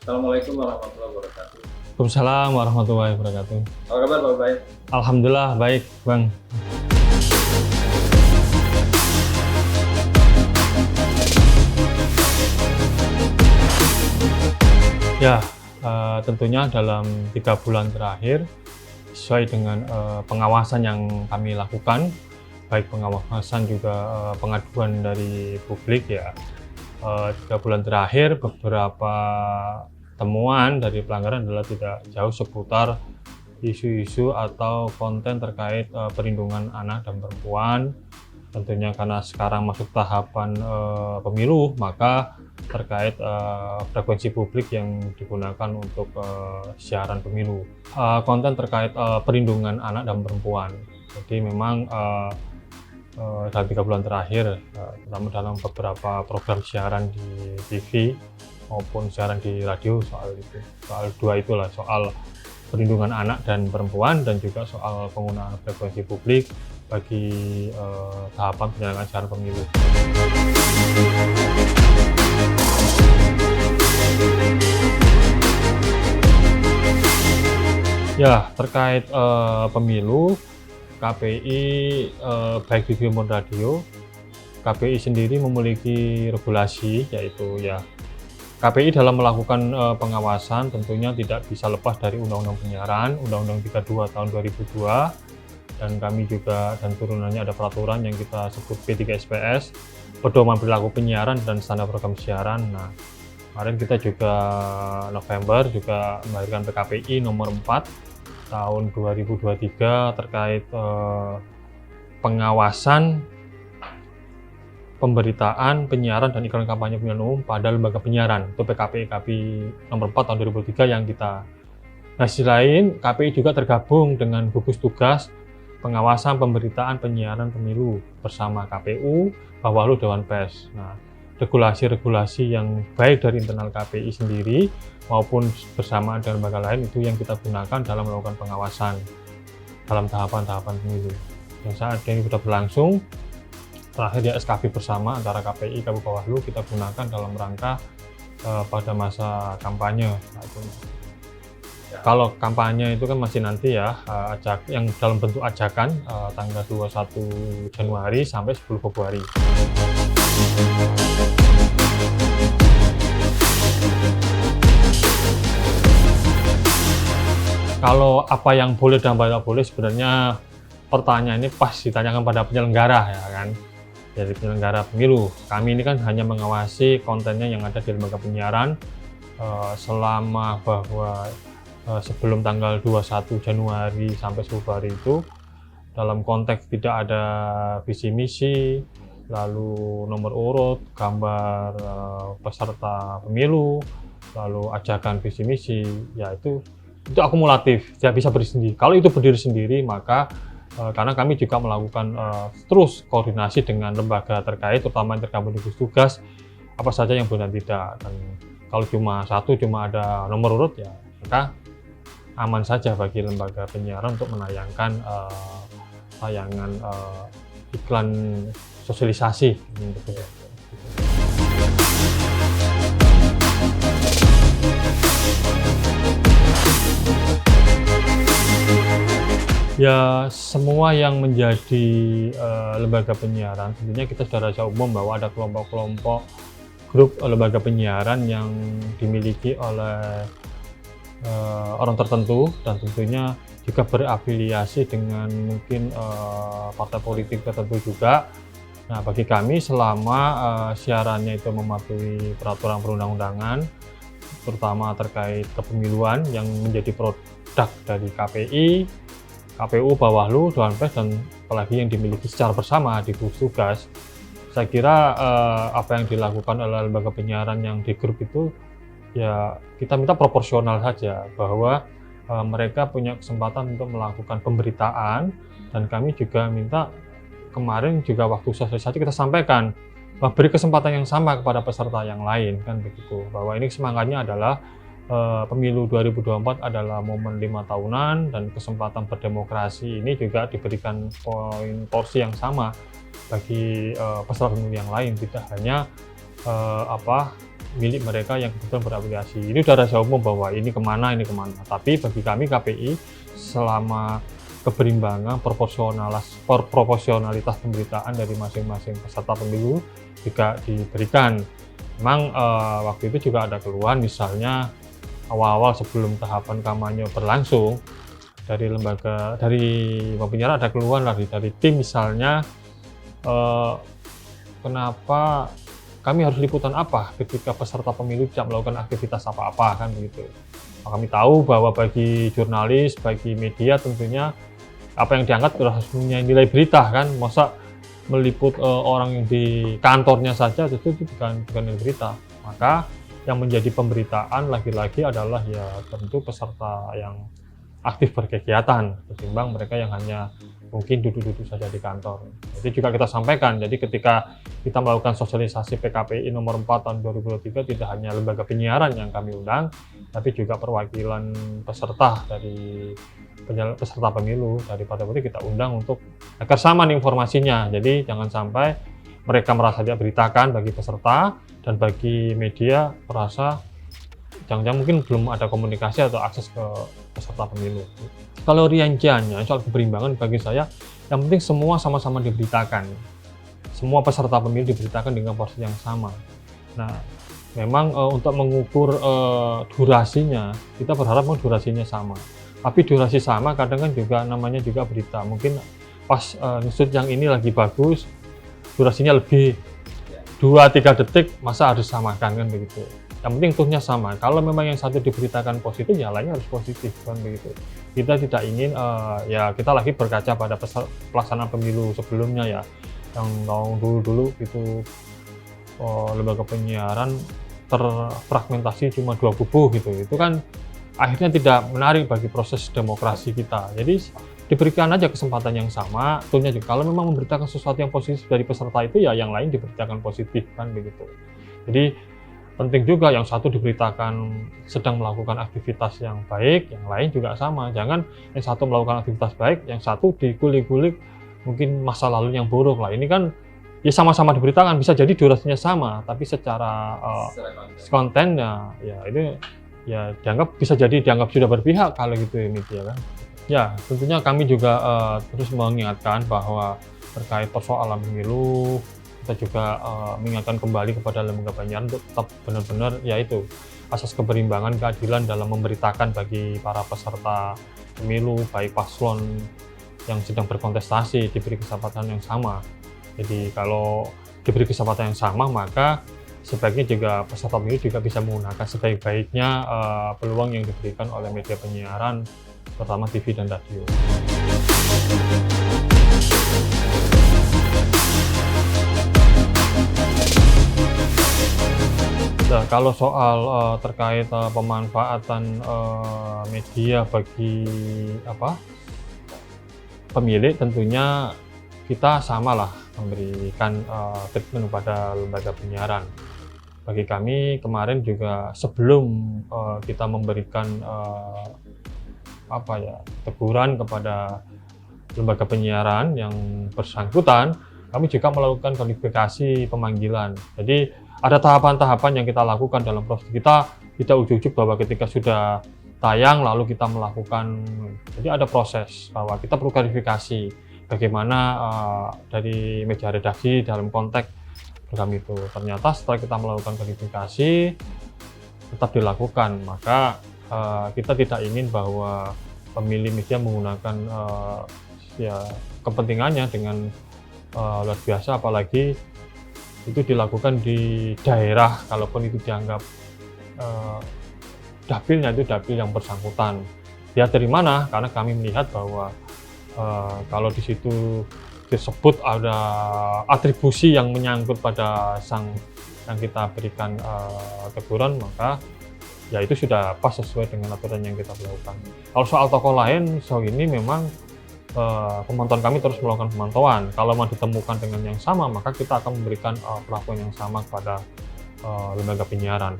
Assalamualaikum warahmatullahi wabarakatuh. Waalaikumsalam warahmatullahi wabarakatuh. Apa kabar Pak Baik? Alhamdulillah baik, Bang. Ya, tentunya dalam 3 bulan terakhir, sesuai dengan pengawasan yang kami lakukan, baik pengawasan juga pengaduan dari publik ya. 3 bulan terakhir beberapa temuan dari pelanggaran adalah tidak jauh seputar isu-isu atau konten terkait perlindungan anak dan perempuan. Tentunya karena sekarang masuk tahapan pemilu, maka terkait frekuensi publik yang digunakan untuk siaran pemilu. Konten terkait perlindungan anak dan perempuan. Jadi memang dalam 3 bulan terakhir, terutama dalam beberapa program siaran di TV maupun siaran di radio soal dua itulah, soal perlindungan anak dan perempuan dan juga soal penggunaan frekuensi publik bagi tahapan penyelenggaraan siaran pemilu. Ya, terkait pemilu, KPI baik TV maupun radio, KPI sendiri memiliki regulasi, yaitu ya KPI dalam melakukan pengawasan tentunya tidak bisa lepas dari Undang-Undang Penyiaran, Undang-Undang 32 tahun 2002, dan kami juga dan turunannya ada peraturan yang kita sebut P3SPS, Pedoman Perilaku Penyiaran dan Standar Program Siaran. Nah, kemarin kita juga November juga melahirkan PKPI nomor 4 tahun 2023 terkait pengawasan pemberitaan, penyiaran, dan iklan kampanye pemilihan umum pada lembaga penyiaran. Itu PKPI nomor 4 tahun 2003 yang kita. Nah, sisi lain, KPI juga tergabung dengan gugus tugas pengawasan pemberitaan penyiaran pemilu bersama KPU, Bawaslu, Dewan Pers. Nah, regulasi-regulasi yang baik dari internal KPI sendiri maupun bersama dengan lembaga lain itu yang kita gunakan dalam melakukan pengawasan dalam tahapan-tahapan pemilu. Yang saat ini sudah berlangsung, terakhir ya SKB bersama antara KPI, KPU, Bawaslu kita gunakan dalam rangka pada masa kampanye. Kalau kampanye itu kan masih nanti ya, yang dalam bentuk ajakan tanggal 21 Januari sampai 10 Februari. Kalau apa yang boleh dan apa tidak boleh, sebenarnya pertanyaan ini pas ditanyakan pada penyelenggara ya kan. Dari penyelenggara pemilu, kami ini kan hanya mengawasi kontennya yang ada di lembaga penyiaran selama bahwa sebelum tanggal 21 Januari sampai 10 Februari itu dalam konteks tidak ada visi misi, lalu nomor urut, gambar peserta pemilu, lalu ajakan visi misi, ya itu akumulatif, tidak bisa berdiri sendiri. Kalau itu berdiri sendiri, maka karena kami juga melakukan terus koordinasi dengan lembaga terkait, terutama yang tergabung di gugus tugas, apa saja yang boleh dan tidak. Dan kalau cuma ada nomor urut ya, maka aman saja bagi lembaga penyiaran untuk menayangkan tayangan iklan sosialisasi. Ya, semua yang menjadi lembaga penyiaran, tentunya kita sudah rahasia umum bahwa ada kelompok-kelompok grup lembaga penyiaran yang dimiliki oleh orang tertentu dan tentunya juga berafiliasi dengan mungkin partai politik tertentu juga. Nah, bagi kami selama siarannya itu mematuhi peraturan perundang-undangan, terutama terkait kepemiluan yang menjadi produk dari KPI, KPU, Bawaslu, Dewan Pers, dan apalagi yang dimiliki secara bersama di gugus tugas, saya kira apa yang dilakukan oleh lembaga penyiaran yang di grup itu ya kita minta proporsional saja, bahwa mereka punya kesempatan untuk melakukan pemberitaan, dan kami juga minta kemarin juga waktu sosialisasi kita sampaikan beri kesempatan yang sama kepada peserta yang lain, kan begitu, bahwa ini semangatnya adalah pemilu 2024 adalah momen 5 tahunan dan kesempatan berdemokrasi ini juga diberikan porsi yang sama bagi peserta pemilu yang lain, tidak hanya milik mereka yang kebetulan berafiliasi. Ini udah rahasia umum bahwa ini kemana. Tapi bagi kami KPI, selama keberimbangan proporsionalitas pemberitaan dari masing-masing peserta pemilu juga diberikan. Memang waktu itu juga ada keluhan, misalnya awal-awal sebelum tahapan kampanye berlangsung, dari penyiaran ada keluhan dari tim, misalnya kenapa kami harus liputan apa ketika peserta pemilu tidak melakukan aktivitas apa-apa, kan begitu. Kami tahu bahwa bagi jurnalis, bagi media tentunya apa yang diangkat harus punya nilai berita, kan. Masa meliput orang yang di kantornya saja itu bukan nilai berita. Maka yang menjadi pemberitaan lagi-lagi adalah ya tentu peserta yang aktif berkegiatan ketimbang mereka yang hanya mungkin duduk-duduk saja di kantor. Jadi juga kita sampaikan, jadi ketika kita melakukan sosialisasi PKPI nomor 4 tahun 2023, tidak hanya lembaga penyiaran yang kami undang, tapi juga perwakilan peserta dari peserta pemilu dari partai politik kita undang untuk agar sama nih informasinya. Jadi jangan sampai mereka merasa tidak beritakan bagi peserta, dan bagi media merasa jangan-jangan mungkin belum ada komunikasi atau akses ke peserta pemilu. Kalau rinciannya soal keberimbangan bagi saya, yang penting semua sama-sama diberitakan. Semua peserta pemilu diberitakan dengan porsi yang sama. Nah, memang untuk mengukur durasinya, kita berharap durasinya sama. Tapi durasi sama kadang kan juga namanya juga berita. Mungkin pas shoot yang ini lagi bagus, durasinya lebih 2-3 detik, masa harus samakan, kan begitu. Yang penting tuhnya sama. Kalau memang yang satu diberitakan positif, yang lainnya harus positif, kan begitu. Kita tidak ingin ya kita lagi berkaca pada pelaksanaan pemilu sebelumnya ya, yang tahun dulu itu lembaga penyiaran terfragmentasi cuma 2 kubu gitu. Itu kan akhirnya tidak menarik bagi proses demokrasi kita. Jadi diberikan aja kesempatan yang sama, tuhnya juga. Kalau memang memberitakan sesuatu yang positif dari peserta itu, ya yang lain diberitakan positif, kan begitu. Jadi penting juga yang satu diberitakan sedang melakukan aktivitas yang baik, yang lain juga sama. Jangan yang satu melakukan aktivitas baik, yang satu dikulik-kulik mungkin masa lalu yang buruk lah. Ini kan ya sama-sama diberitakan, bisa jadi durasinya sama, tapi secara kontennya ya ini ya bisa jadi dianggap sudah berpihak kalau gitu ya media, kan. Ya tentunya kami juga terus mengingatkan bahwa terkait persoalan pemilu, kita juga mengingatkan kembali kepada lembaga penyiaran untuk tetap benar-benar yaitu asas keberimbangan, keadilan dalam memberitakan bagi para peserta pemilu, baik paslon yang sedang berkontestasi diberi kesempatan yang sama. Jadi kalau diberi kesempatan yang sama, maka sebaiknya juga peserta pemilu juga bisa menggunakan sebaik-baiknya peluang yang diberikan oleh media penyiaran, terutama TV dan radio. Nah, kalau soal terkait pemanfaatan media bagi pemilik, tentunya kita samalah memberikan treatment kepada lembaga penyiaran. Bagi kami kemarin juga sebelum kita memberikan teguran kepada lembaga penyiaran yang bersangkutan, kami juga melakukan kualifikasi pemanggilan. Jadi ada tahapan-tahapan yang kita lakukan dalam proses. Kita tidak ujuk-ujuk bahwa ketika sudah tayang lalu kita melakukan. Jadi ada proses bahwa kita perlu klarifikasi bagaimana dari meja redaksi dalam konteks program itu. Ternyata setelah kita melakukan klarifikasi tetap dilakukan, maka kita tidak ingin bahwa pemilih media menggunakan kepentingannya dengan luar biasa, apalagi itu dilakukan di daerah, kalaupun itu dianggap dapilnya itu dapil yang bersangkutan. Dia dari mana? Karena kami melihat bahwa kalau di situ disebut ada atribusi yang menyangkut pada sang yang kita berikan teguran, maka ya itu sudah pas sesuai dengan aturan yang kita lakukan. Kalau soal tokoh lain, sejauh ini memang pemantauan kami terus melakukan pemantauan. Kalau mau ditemukan dengan yang sama, maka kita akan memberikan perlakuan yang sama kepada lembaga penyiaran.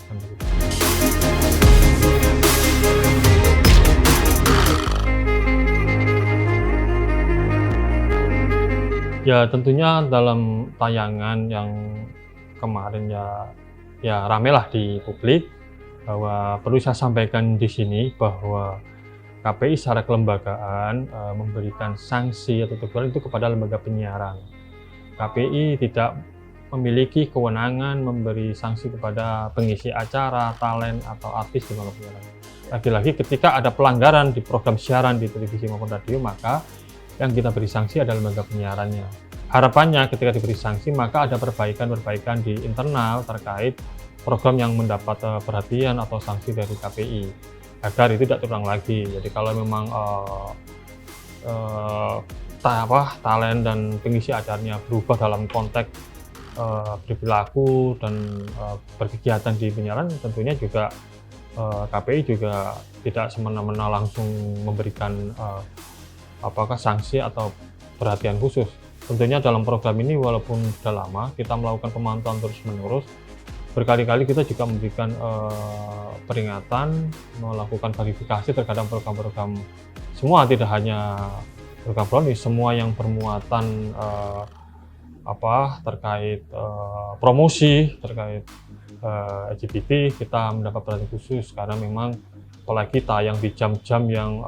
Ya tentunya dalam tayangan yang kemarin ya ya ramelah di publik, bahwa perlu saya sampaikan di sini bahwa KPI secara kelembagaan memberikan sanksi atau teguran itu kepada lembaga penyiaran. KPI tidak memiliki kewenangan memberi sanksi kepada pengisi acara, talent, atau artis di lembaga penyiaran. Lagi-lagi ketika ada pelanggaran di program siaran di televisi maupun radio, maka yang kita beri sanksi adalah lembaga penyiarannya. Harapannya ketika diberi sanksi, maka ada perbaikan-perbaikan di internal terkait program yang mendapat perhatian atau sanksi dari KPI, agar itu tidak terulang lagi. Jadi kalau memang talent dan pengisi acaranya berubah dalam konteks berperilaku dan berkegiatan di penyiaran, tentunya juga KPI juga tidak semena-mena langsung memberikan apakah sanksi atau perhatian khusus. Tentunya dalam program ini walaupun sudah lama kita melakukan pemantauan terus-menerus, berkali-kali kita juga memberikan peringatan, melakukan verifikasi terhadap program-program semua, tidak hanya program brownies, semua yang bermuatan terkait promosi, terkait LGBT, kita mendapat perhatian khusus karena memang apalagi tayang di jam-jam yang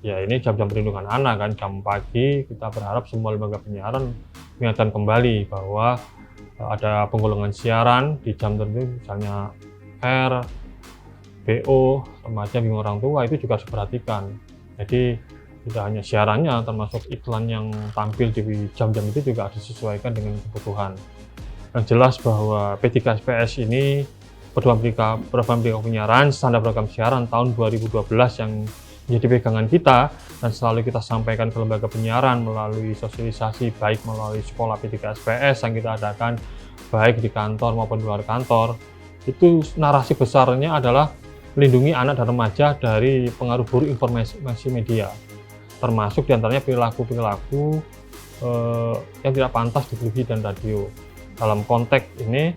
ya ini jam-jam perlindungan anak kan, jam pagi. Kita berharap semua lembaga penyiaran mengingatkan kembali bahwa ada penggolongan siaran di jam tertentu, misalnya R, BO, remaja, bingung orang tua, itu juga harus diperhatikan. Jadi tidak hanya siarannya, termasuk iklan yang tampil di jam-jam itu juga harus disesuaikan dengan kebutuhan. Yang jelas bahwa P3SPS ini program penyiaran standar program siaran tahun 2012 yang menjadi pegangan kita dan selalu kita sampaikan ke lembaga penyiaran melalui sosialisasi, baik melalui sekolah P3SPS yang kita adakan baik di kantor maupun di luar kantor. Itu narasi besarnya adalah melindungi anak dan remaja dari pengaruh buruk informasi media, termasuk diantaranya perilaku-perilaku yang tidak pantas di televisi dan radio. Dalam konteks ini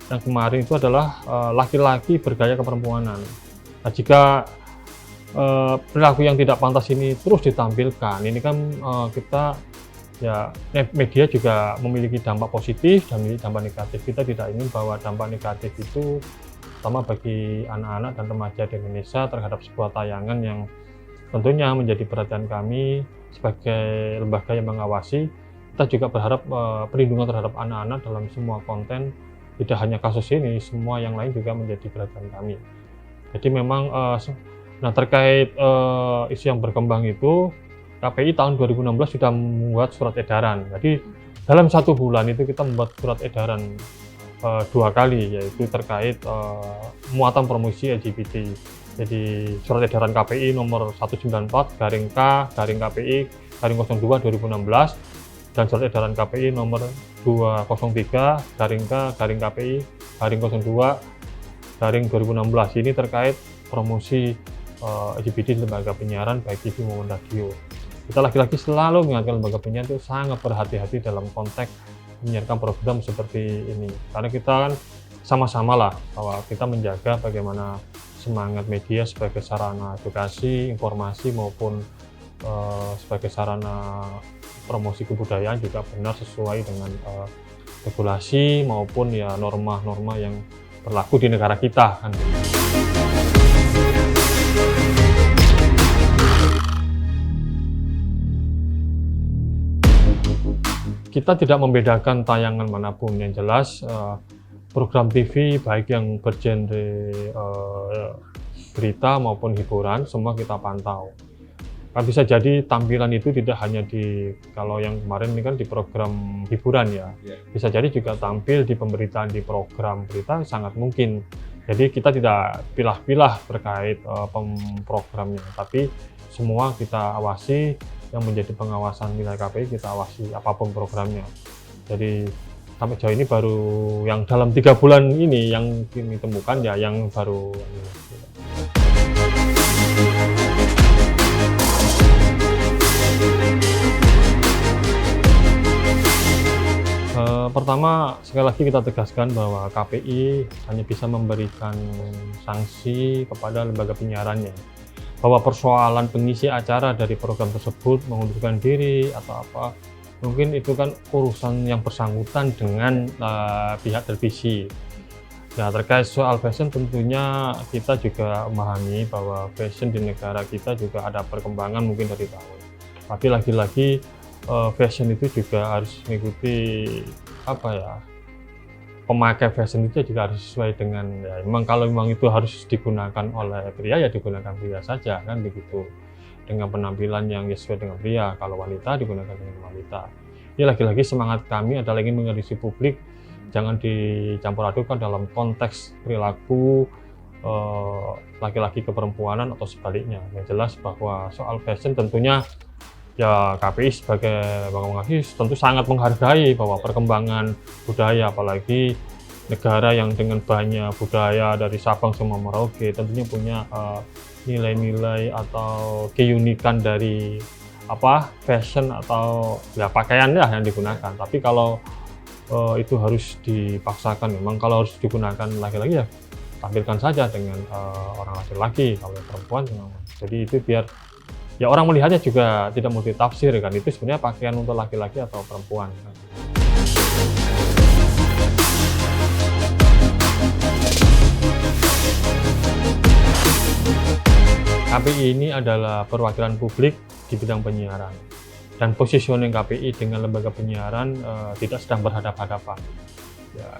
yang kemarin itu adalah laki-laki bergaya keperempuanan. Nah, jika perilaku yang tidak pantas ini terus ditampilkan, ini kan kita ya media juga memiliki dampak positif dan memiliki dampak negatif. Kita tidak ingin bahwa dampak negatif itu terutama bagi anak-anak dan remaja di Indonesia terhadap sebuah tayangan yang tentunya menjadi perhatian kami sebagai lembaga yang mengawasi. Kita juga berharap perlindungan terhadap anak-anak dalam semua konten, tidak hanya kasus ini, semua yang lain juga menjadi perhatian kami. Jadi memang nah terkait isu yang berkembang itu, KPI tahun 2016 sudah membuat surat edaran. Jadi dalam 1 bulan itu kita membuat surat edaran 2 kali, yaitu terkait muatan promosi LGBT. Jadi surat edaran KPI nomor 194/K/KPI/02/2016 dan surat edaran KPI nomor 203/KPI/02/2016 ini terkait promosi LGBT di lembaga penyiaran baik TV maupun radio. Kita lagi-lagi selalu mengingatkan lembaga penyiaran itu sangat berhati-hati dalam konteks menyiarkan program seperti ini, karena kita kan sama-sama lah bahwa kita menjaga bagaimana semangat media sebagai sarana edukasi, informasi maupun sebagai sarana promosi kebudayaan juga benar sesuai dengan regulasi maupun ya norma-norma yang berlaku di negara kita kan. Kita tidak membedakan tayangan manapun, yang jelas program TV baik yang bergenre berita maupun hiburan semua kita pantau. Kan bisa jadi tampilan itu tidak hanya kalau yang kemarin ini kan di program hiburan ya, bisa jadi juga tampil di pemberitaan di program berita, sangat mungkin. Jadi kita tidak pilah-pilah terkait programnya, tapi semua kita awasi. Yang menjadi pengawasan wilayah KPI kita awasi apapun programnya. Jadi sampai jauh ini baru yang dalam 3 bulan ini yang ditemukan ya yang baru. Pertama, sekali lagi kita tegaskan bahwa KPI hanya bisa memberikan sanksi kepada lembaga penyiarannya. Bahwa persoalan pengisi acara dari program tersebut mengundurkan diri atau apa, mungkin itu kan urusan yang bersangkutan dengan pihak televisi. Ya, terkait soal fashion tentunya kita juga memahami bahwa fashion di negara kita juga ada perkembangan mungkin dari tahun. Tapi lagi-lagi fashion itu juga harus mengikuti apa ya, pemakai fashion itu juga harus sesuai dengan ya memang kalau memang itu harus digunakan oleh pria ya digunakan pria saja kan begitu. Dengan penampilan yang sesuai dengan pria, kalau wanita digunakan dengan wanita. Ini lagi-lagi semangat kami adalah ingin mengedukasi publik jangan dicampur adukan dalam konteks perilaku laki-laki ke perempuanan atau sebaliknya. Yang jelas bahwa soal fashion tentunya ya KPI sebagai Bank Organik tentu sangat menghargai bahwa perkembangan budaya, apalagi negara yang dengan banyak budaya dari Sabang sampai Merauke tentunya punya nilai-nilai atau keunikan dari fashion atau ya pakaian ya yang digunakan. Tapi kalau itu harus dipaksakan, memang kalau harus digunakan laki-laki ya tampilkan saja dengan orang laki-laki, kalau perempuan jadi itu biar ya orang melihatnya juga tidak multitafsir kan, itu sebenarnya pakaian untuk laki-laki atau perempuan kan. KPI ini adalah perwakilan publik di bidang penyiaran. Dan positioning KPI dengan lembaga penyiaran tidak sedang berhadapan-hadapan. Ya,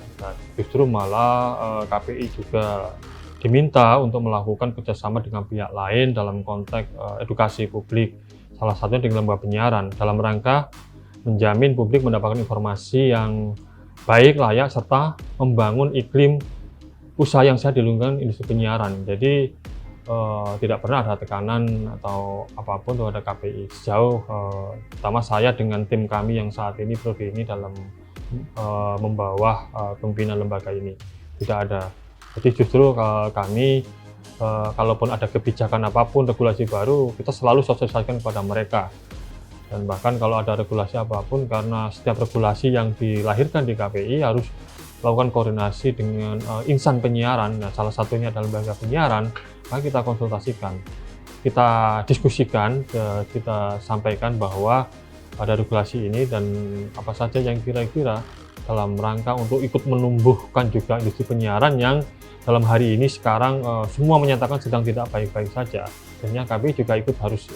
justru malah KPI juga diminta untuk melakukan kerjasama dengan pihak lain dalam konteks edukasi publik, salah satunya dengan lembaga penyiaran, dalam rangka menjamin publik mendapatkan informasi yang baik, layak, serta membangun iklim usaha yang sehat di lingkungan industri penyiaran. Jadi tidak pernah ada tekanan atau apapun terhadap KPI sejauh pertama saya dengan tim kami yang saat ini periode ini dalam membawa pimpinan lembaga ini tidak ada. Jadi justru kami kalaupun ada kebijakan apapun, regulasi baru, kita selalu sosialisasikan kepada mereka. Dan bahkan kalau ada regulasi apapun, karena setiap regulasi yang dilahirkan di KPI harus melakukan koordinasi dengan insan penyiaran. Nah, salah satunya adalah lembaga penyiaran, maka kita konsultasikan, kita diskusikan, kita sampaikan bahwa ada regulasi ini dan apa saja yang kira-kira dalam rangka untuk ikut menumbuhkan juga industri penyiaran yang dalam hari ini sekarang semua menyatakan sedang tidak baik-baik saja. Dan KPI juga ikut harus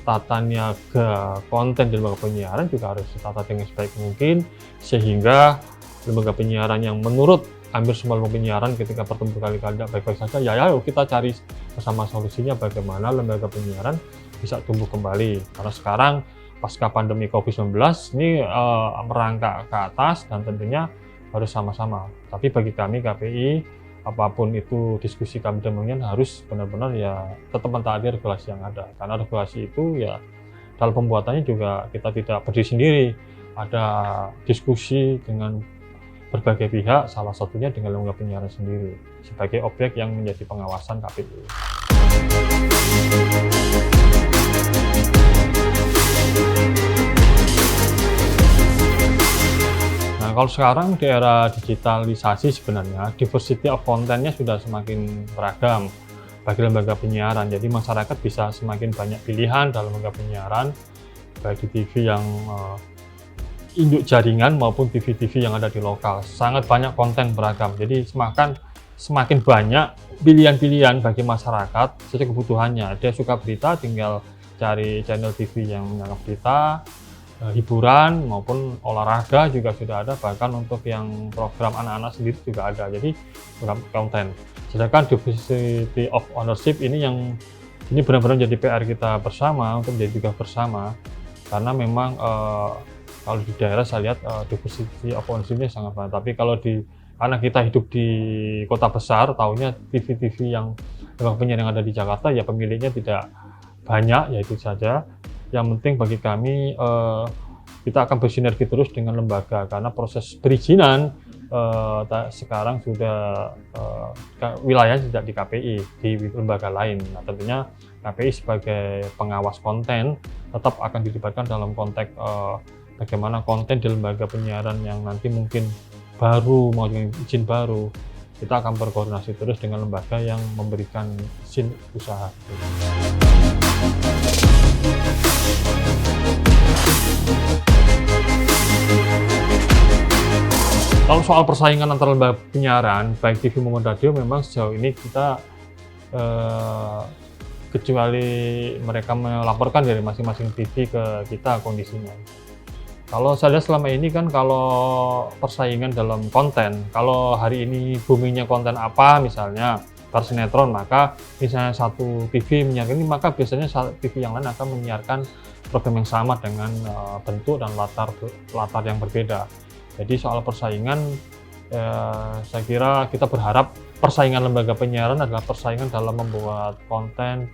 tata niaga konten di lembaga penyiaran juga harus ditata dengan sebaik mungkin, sehingga lembaga penyiaran yang menurut hampir semua lembaga penyiaran ketika bertemu berkali-kali tidak baik-baik saja, ya ayo kita cari bersama solusinya bagaimana lembaga penyiaran bisa tumbuh kembali. Karena sekarang pasca pandemi COVID-19 ini merangkak ke atas dan tentunya harus sama-sama. Tapi bagi kami KPI, apapun itu diskusi kami dengan harus benar-benar ya tetap mentaati regulasi yang ada. Karena regulasi itu ya dalam pembuatannya juga kita tidak berdiri sendiri. Ada diskusi dengan berbagai pihak, salah satunya dengan lembaga penyiaran sendiri sebagai objek yang menjadi pengawasan KPI. Nah, kalau sekarang di era digitalisasi sebenarnya diversity of content-nya sudah semakin beragam bagi lembaga penyiaran. Jadi masyarakat bisa semakin banyak pilihan dalam lembaga penyiaran, baik di TV yang induk jaringan maupun TV-TV yang ada di lokal. Sangat banyak konten beragam. Jadi semakin banyak pilihan-pilihan bagi masyarakat sesuai kebutuhannya. Dia suka berita, tinggal cari channel TV yang menangkap berita, hiburan maupun olahraga juga sudah ada. Bahkan untuk yang program anak-anak sendiri juga ada. Jadi program konten. Sedangkan diversity of ownership ini benar-benar jadi PR kita bersama untuk menjadi juga bersama. Karena memang kalau di daerah saya lihat diversity of ownership-nya sangat banyak. Tapi kalau karena kita hidup di kota besar, tahunya TV-TV yang penyiaran yang ada di Jakarta ya pemiliknya tidak banyak, ya itu saja. Yang penting bagi kami kita akan bersinergi terus dengan lembaga karena proses perizinan sekarang sudah wilayah tidak di KPI, di lembaga lain. Nah, tentunya KPI sebagai pengawas konten tetap akan dilibatkan dalam konteks bagaimana konten di lembaga penyiaran yang nanti mungkin baru mau izin baru, kita akan berkoordinasi terus dengan lembaga yang memberikan izin usaha. Kalau soal persaingan antara lembaga penyiaran, baik TV maupun radio, memang sejauh ini kita kecuali mereka melaporkan dari masing-masing TV ke kita kondisinya. Kalau saya lihat selama ini kan kalau persaingan dalam konten, kalau hari ini boomingnya konten apa misalnya sinetron, maka misalnya satu TV menyiarkan ini, maka biasanya TV yang lain akan menyiarkan program yang sama dengan bentuk dan latar yang berbeda. Jadi soal persaingan, saya kira kita berharap persaingan lembaga penyiaran adalah persaingan dalam membuat konten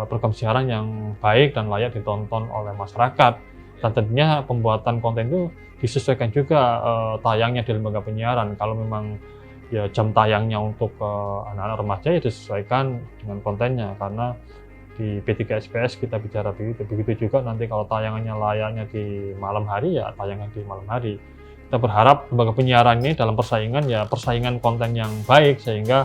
program siaran yang baik dan layak ditonton oleh masyarakat. Dan tentunya pembuatan konten itu disesuaikan juga tayangnya di lembaga penyiaran. Kalau memang ya jam tayangnya untuk anak-anak remaja ya disesuaikan dengan kontennya, karena di P3SPS kita bicara begitu. Begitu juga nanti kalau tayangannya layaknya di malam hari, ya tayangan di malam hari. Kita berharap lembaga penyiaran ini dalam persaingan ya persaingan konten yang baik, sehingga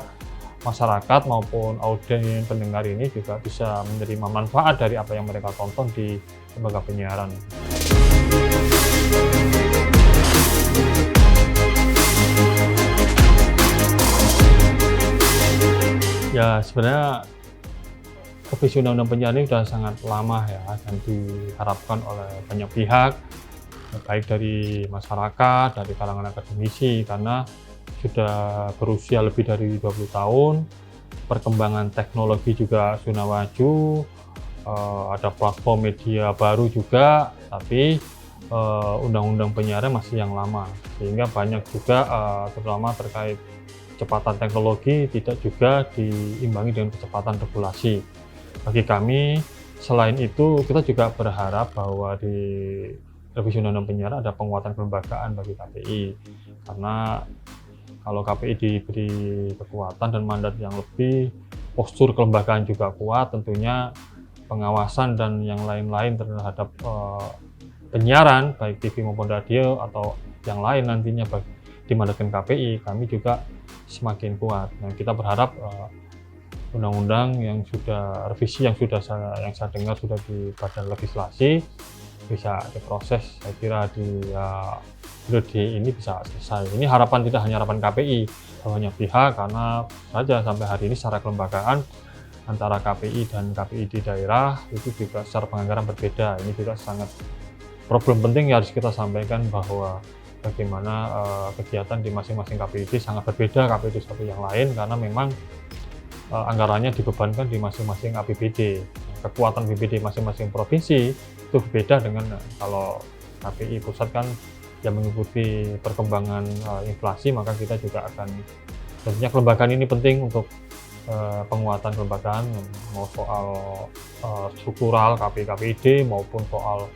masyarakat maupun audiens pendengar ini juga bisa menerima manfaat dari apa yang mereka tonton di lembaga penyiaran. Ya sebenarnya revisi undang-undang penyiaran ini sudah sangat lama ya, dan diharapkan oleh banyak pihak, baik dari masyarakat, dari kalangan akademisi, karena sudah berusia lebih dari 20 tahun, perkembangan teknologi juga sudah maju, ada platform media baru juga, tapi undang-undang penyiaran masih yang lama, sehingga banyak juga terutama terkait kecepatan teknologi tidak juga diimbangi dengan kecepatan regulasi. Bagi kami, selain itu kita juga berharap bahwa di revisi undang-undang penyiaran ada penguatan kelembagaan bagi KPI, karena kalau KPI diberi kekuatan dan mandat yang lebih, postur kelembagaan juga kuat, tentunya pengawasan dan yang lain-lain terhadap penyiaran baik TV maupun radio atau yang lain nantinya dimandatkan KPI, kami juga semakin kuat. Nah, kita berharap undang-undang yang sudah revisi yang saya dengar sudah di badan legislasi bisa diproses, saya kira di periode ini bisa selesai. Ini harapan tidak hanya harapan KPI, banyak pihak, karena saja sampai hari ini secara kelembagaan antara KPI dan KPI di daerah itu juga secara penganggaran berbeda. Ini juga sangat problem penting yang harus kita sampaikan, bahwa bagaimana kegiatan di masing-masing KPID sangat berbeda KPID satu yang lain, karena memang anggarannya dibebankan di masing-masing APBD. Kekuatan BPD masing-masing provinsi itu berbeda dengan kalau KPI pusat kan yang mengikuti perkembangan inflasi, maka kita juga akan tentunya kelembagaan ini penting untuk penguatan kelembagaan, mau soal struktural KPI-KPID maupun soal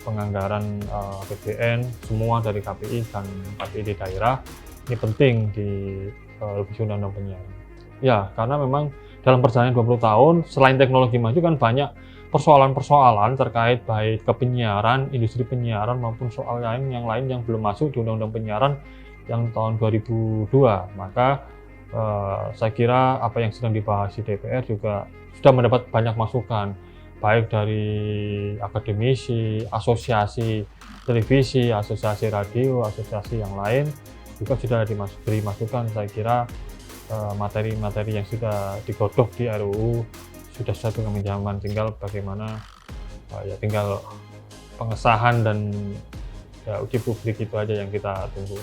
penganggaran APBN, semua dari KPI dan KPI di daerah ini penting di revisi undang-undang penyiaran. Ya, karena memang dalam perjalanan 20 tahun, selain teknologi maju kan banyak persoalan-persoalan terkait baik ke penyiaran, industri penyiaran maupun soal yang lain yang belum masuk di undang-undang penyiaran yang tahun 2002. Maka saya kira apa yang sedang dibahas di DPR juga sudah mendapat banyak masukan, baik dari akademisi, asosiasi televisi, asosiasi radio, asosiasi yang lain juga sudah diberi masukan. Saya kira materi-materi yang sudah digodok di RUU sudah sesuai dengan zaman, tinggal bagaimana tinggal pengesahan dan uji publik itu aja yang kita tunggu.